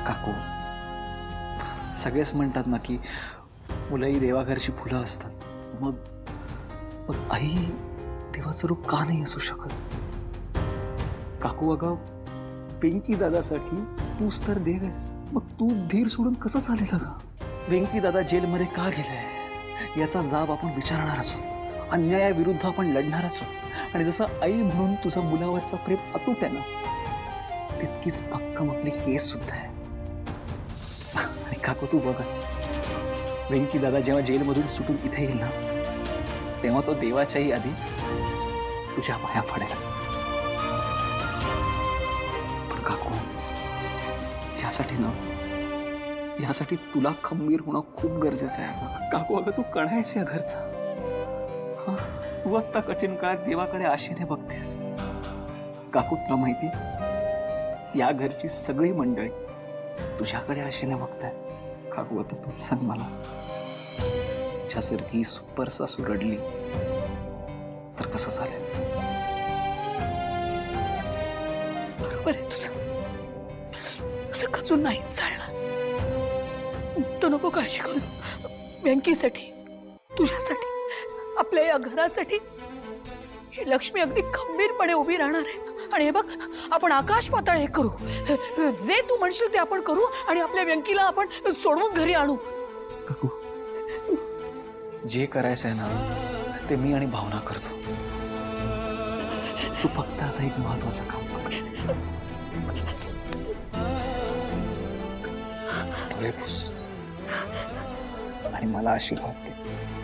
काकू, सगळेच म्हणतात ना की मुलंही देवाघरची फुलं असतात. मग मग आई देवाचं रूप का नाही असू शकत? काकू अगं, वेंकी दादासाठी तूच तर देव आहेस. मग तू धीर सोडून कसं चालेल अगं? वेंकी दादा जेलमध्ये का गेलाय याचा जाब आपण विचारणारच आहोत. अन्यायाविरुद्ध आपण लढणारच आहोत. आणि जसं आई म्हणून तुझं मुलावरचं प्रेम अतूट आहे ना, तितकीच भक्कम आपली केस सुद्धा आहे. आणि काकू तू बघच, वेंकी दादा जेव्हा जेलमधून सुटून इथे येईल ना, तेव्हा तो देवाच्याही आधी तुझ्या पाया पडेल. पण काकू, यासाठी तुला खंबीर होणं खूप गरजेचं आहे. काकू अगं, तू कणायस या घरचा. तू आत्ता कठीण काळात देवाकडे आशेने बघतेस. काकू, तुला माहिती, या घरची सगळी मंडळी तुझ्याकडे आशेने बघताय. काकू, आता तूच सांग मला, तुझ्यासारखी सुपर सासू रडली तर कसं चालेल? बरोबर आहे तुझं. असं खचून नाही चालणार. तू नको काळजी करू. बँकेसाठी, तुझ्यासाठी, आपल्या या घरासाठी ही लक्ष्मी अगदी खंबीरपणे उभी राहणार आहे. आणि हे बघ, आपण आकाश पाताळ हे करू. जे तू म्हणशील ते आपण करू आणि आपल्या बँकीला आपण सोडवून घरी आणू. काकू, जे करायचं आहे ना ते मी आणि भावना करतो. तू फक्त आता एक महत्वाचं काम कर. डोळे पुस आणि मला आशीर्वाद दे.